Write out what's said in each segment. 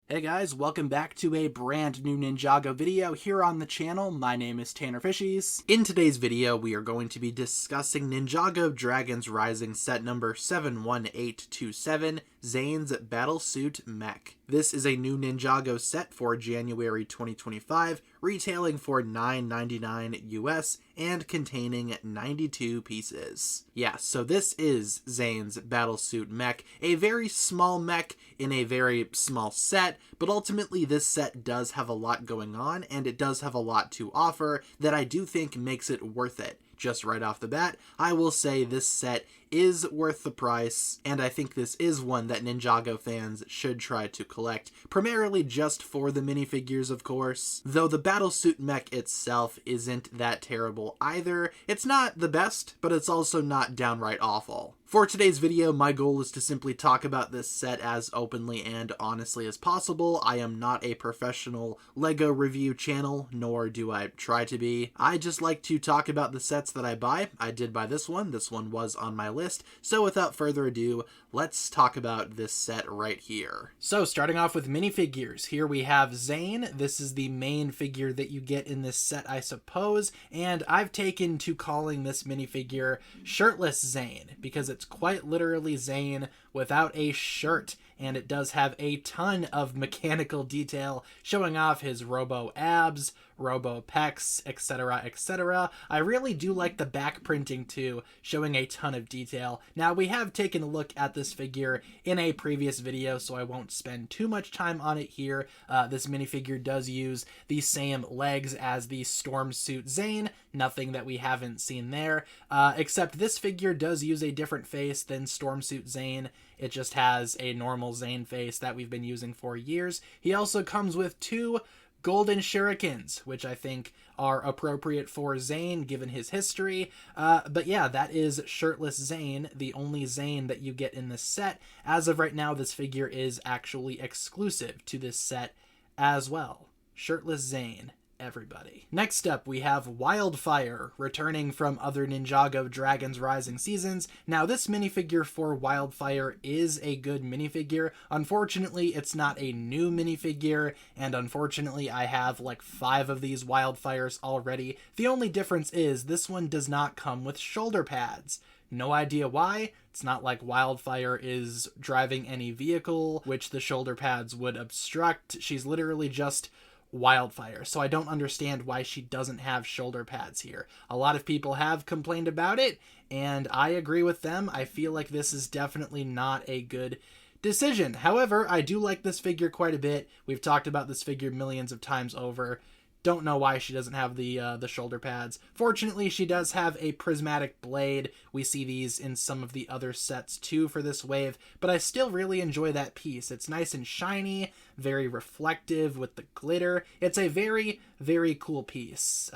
Hey guys, welcome back to a brand new Ninjago video here on the channel. My name is TannerFishies. In today's video, we are going to be discussing Ninjago Dragons Rising set number 71827, Zane's Battlesuit Mech. This is a new Ninjago set for January 2025, retailing for $9.99 US and containing 92 pieces. Yeah, so this is Zane's Battlesuit Mech, a very small mech in a very small set, but ultimately this set does have a lot going on, and it does have a lot to offer that I do think makes it worth it. Just right off the bat, I will say this set is worth the price, and I think this is one that Ninjago fans should try to collect, primarily just for the minifigures, of course. Though the Battlesuit Mech itself isn't that terrible either. It's not the best, but it's also not downright awful. For today's video, my goal is to simply talk about this set as openly and honestly as possible. I am not a professional LEGO review channel, nor do I try to be. I just like to talk about the sets that I buy. I did buy this one. This one was on my list. So without further ado, let's talk about this set right here. So starting off with minifigures, here we have Zane. This is the main figure that you get in this set, I suppose, and I've taken to calling this minifigure Shirtless Zane because it's quite literally Zane without a shirt, and it does have a ton of mechanical detail showing off his robo abs, robo pecs, etc, etc. I really do like the back printing too, showing a ton of detail. Now, we have taken a look at this figure in a previous video, so I won't spend too much time on it here. This minifigure does use the same legs as the Stormsuit Zane, nothing that we haven't seen there, except this figure does use a different face than Stormsuit Zane. It just has a normal Zane face that we've been using for years. He also comes with two golden shurikens, which I think are appropriate for Zane given his history. But yeah, that is Shirtless Zane, the only Zane that you get in this set. As of right now, this figure is actually exclusive to this set as well. Shirtless Zane, everybody. Next up, we have Wildfire, returning from other Ninjago Dragons Rising seasons. Now, this minifigure for Wildfire is a good minifigure. Unfortunately, it's not a new minifigure, and unfortunately, I have like 5 of these Wildfires already. The only difference is this one does not come with shoulder pads. No idea why. It's not like Wildfire is driving any vehicle, which the shoulder pads would obstruct. She's literally just Wildfire, so I don't understand why she doesn't have shoulder pads here. A lot of people have complained about it, and I agree with them. I feel like this is definitely not a good decision. However, I do like this figure quite a bit. We've talked about this figure millions of times over. Don't know why she doesn't have the shoulder pads. Fortunately, she does have a prismatic blade. We see these in some of the other sets too for this wave, but I still really enjoy that piece. It's nice and shiny, very reflective with the glitter. It's a very, very cool piece.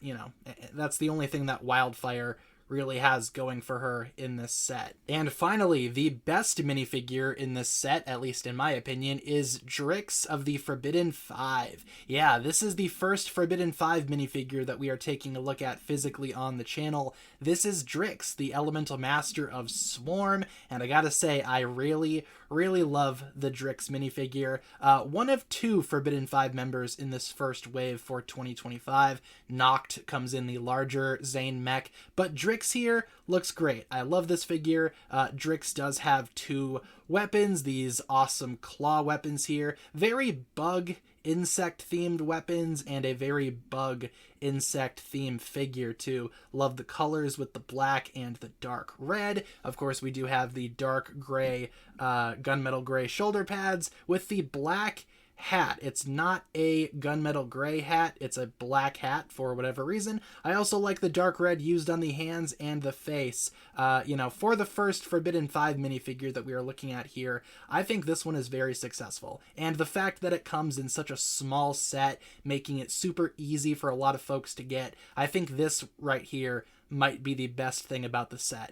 You know, that's the only thing that Wildfire really has going for her in this set. And finally, the best minifigure in this set, at least in my opinion, is Drix of the Forbidden 5. Yeah, this is the first Forbidden 5 minifigure that we are taking a look at physically on the channel. This is Drix, the Elemental Master of Swarm, and I gotta say, I really love the Drix minifigure. One of 2 Forbidden 5 members in this first wave for 2025. Noct comes in the larger Zane mech, but Drix here looks great. I love this figure. Drix does have 2 weapons, these awesome claw weapons here. Very bug insect themed weapons and a very bug insect themed figure too. Love the colors with the black and the dark red. Of course, we do have the dark gray, gunmetal gray shoulder pads with the black hat. It's not a gunmetal gray hat, it's a black hat for whatever reason. I also like the dark red used on the hands and the face. You know, for the first Forbidden 5 minifigure that we are looking at here, I think this one is very successful. And the fact that it comes in such a small set, making it super easy for a lot of folks to get, I think this right here might be the best thing about the set.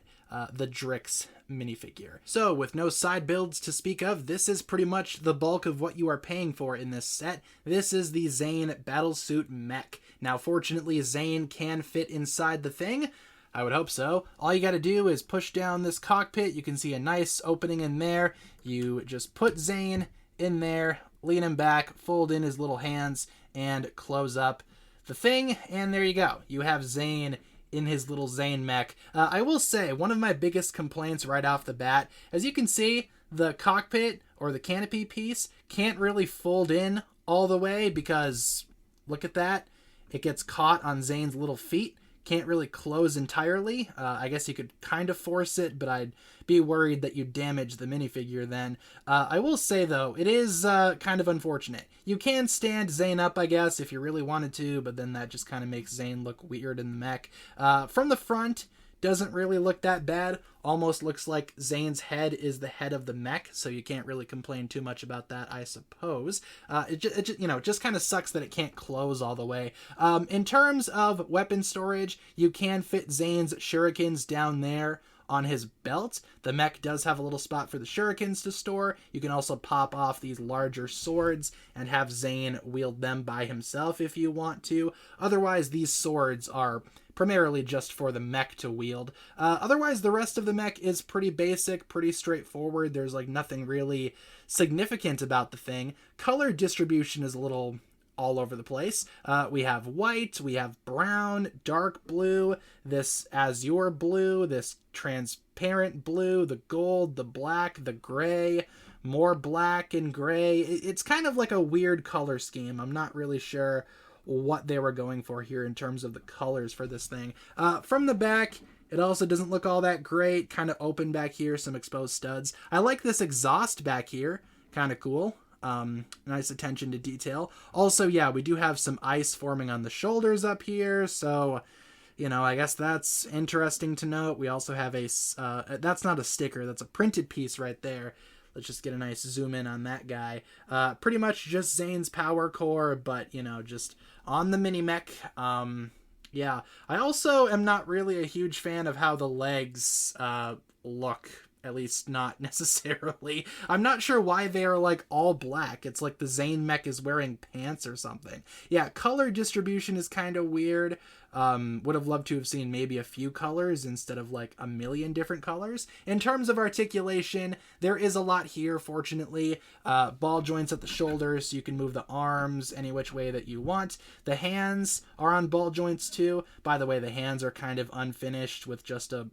The Drix minifigure. So with no side builds to speak of, this is pretty much the bulk of what you are paying for in this set. This is the Zane Battlesuit Mech. Now fortunately Zane can fit inside the thing. I would hope so. All you gotta do is push down this cockpit. You can see a nice opening in there. You just put Zane in there, lean him back, fold in his little hands, and close up the thing, and there you go. You have Zane in his little Zane mech. I will say, one of my biggest complaints right off the bat, as you can see, the cockpit or the canopy piece can't really fold in all the way because, look at that, it gets caught on Zane's little feet. Can't really close entirely. I guess you could kind of force it, but I'd be worried that you damage the minifigure then. I will say, though, it is kind of unfortunate. You can stand Zane up, I guess, if you really wanted to, but then that just kind of makes Zane look weird in the mech. From the front, doesn't really look that bad. Almost looks like Zane's head is the head of the mech, so you can't really complain too much about that, I suppose. It just kind of sucks that it can't close all the way. In terms of weapon storage, you can fit Zane's shurikens down there on his belt. The mech does have a little spot for the shurikens to store. You can also pop off these larger swords and have Zane wield them by himself if you want to. Otherwise, these swords are primarily just for the mech to wield. Otherwise, the rest of the mech is pretty basic, pretty straightforward. There's like nothing really significant about the thing. Color distribution is a little all over the place. We have white, we have brown, dark blue, this azure blue, this transparent blue, the gold, the black, the gray, more black and gray. It's kind of like a weird color scheme. I'm not really sure what they were going for here in terms of the colors for this thing. From the back, it also doesn't look all that great. Kind of open back here, some exposed studs. I like this exhaust back here. Kind of cool. Nice attention to detail. Also, yeah, we do have some ice forming on the shoulders up here, so, you know, I guess that's interesting to note. We also have a, that's not a sticker, that's a printed piece right there. Let's just get a nice zoom in on that guy. Pretty much just Zane's power core, but, you know, just on the mini mech. Yeah, I also am not really a huge fan of how the legs look. At least not necessarily. I'm not sure why they are like all black. It's like the Zane mech is wearing pants or something. Yeah, color distribution is kind of weird. Would have loved to have seen maybe a few colors instead of like a million different colors. In terms of articulation, there is a lot here, fortunately. Ball joints at the shoulders, so you can move the arms any which way that you want. The hands are on ball joints too. By the way, the hands are kind of unfinished with just a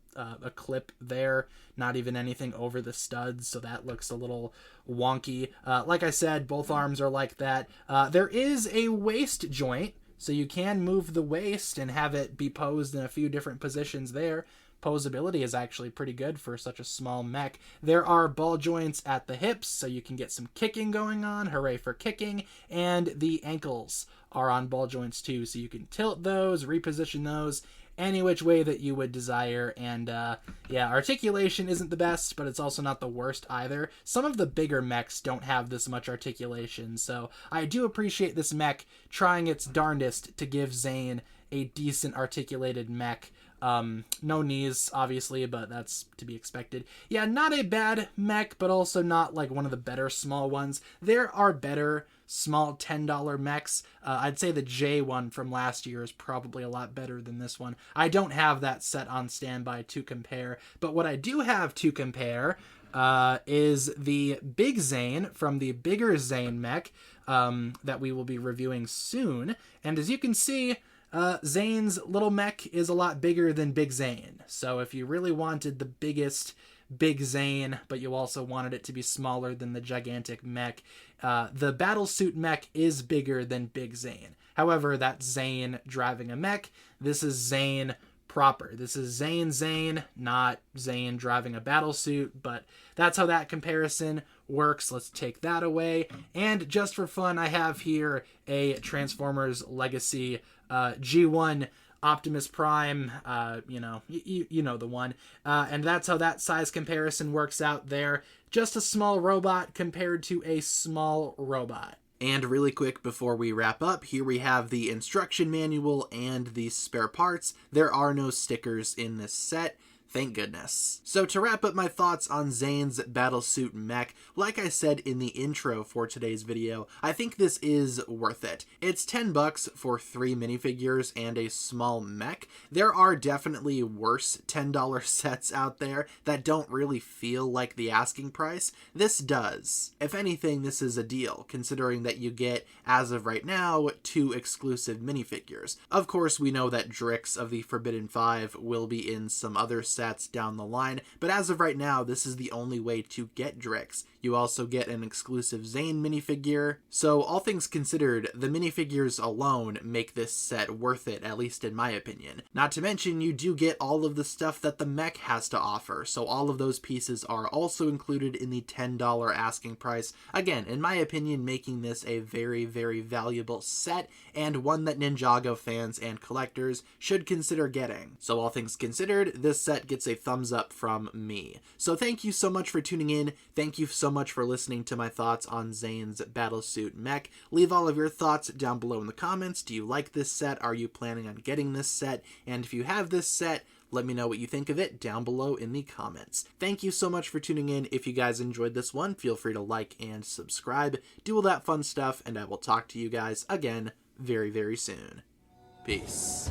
clip there. Not even anything over the studs, so that looks a little wonky. Like I said, both arms are like that. There is a waist joint, so you can move the waist and have it be posed in a few different positions there. Posability is actually pretty good for such a small mech. There are ball joints at the hips, so you can get some kicking going on. Hooray for kicking. And the ankles are on ball joints too, so you can tilt those, reposition those any which way that you would desire. And yeah, articulation isn't the best, but it's also not the worst either. Some of the bigger mechs don't have this much articulation, so I do appreciate this mech trying its darndest to give Zane a decent articulated mech. No knees, obviously, but that's to be expected. Yeah, not a bad mech, but also not like one of the better small ones. There are better small $10 mechs. I'd say the J one from last year is probably a lot better than this one. I don't have that set on standby to compare, but what I do have to compare is the Big Zane from the bigger Zane mech that we will be reviewing soon. And as you can see, Zane's little mech is a lot bigger than Big Zane. So if you really wanted the biggest Big Zane, but you also wanted it to be smaller than the gigantic mech, the battlesuit mech is bigger than Big Zane. However, that's Zane driving a mech. This is Zane proper. This is Zane, not Zane driving a battlesuit, but that's how that comparison works. Let's take that away. And just for fun, I have here a Transformers Legacy G1 Optimus Prime, you know the one. And that's how that size comparison works out there. Just a small robot compared to a small robot. And really quick before we wrap up, here we have the instruction manual and the spare parts. There are no stickers in this set. Thank goodness. So to wrap up my thoughts on Zane's battlesuit mech, like I said in the intro for today's video, I think this is worth it. It's $10 for 3 minifigures and a small mech. There are definitely worse $10 sets out there that don't really feel like the asking price. This does. If anything, this is a deal, considering that you get, as of right now, 2 exclusive minifigures. Of course, we know that Drix of the Forbidden 5 will be in some other sets down the line, but as of right now, this is the only way to get Drix. You also get an exclusive Zane minifigure, so all things considered, the minifigures alone make this set worth it, at least in my opinion. Not to mention, you do get all of the stuff that the mech has to offer, so all of those pieces are also included in the $10 asking price. Again, in my opinion, making this a very, very valuable set, and one that Ninjago fans and collectors should consider getting. So all things considered, this set gets a thumbs up from me. So thank you so much for tuning in. Thank you so much for listening to my thoughts on Zane's battlesuit mech. Leave all of your thoughts down below in the comments. Do you like this set? Are you planning on getting this set? And if you have this set, let me know what you think of it down below in the comments. Thank you so much for tuning in. If you guys enjoyed this one, feel free to like and subscribe. Do all that fun stuff, and I will talk to you guys again very, very soon. Peace.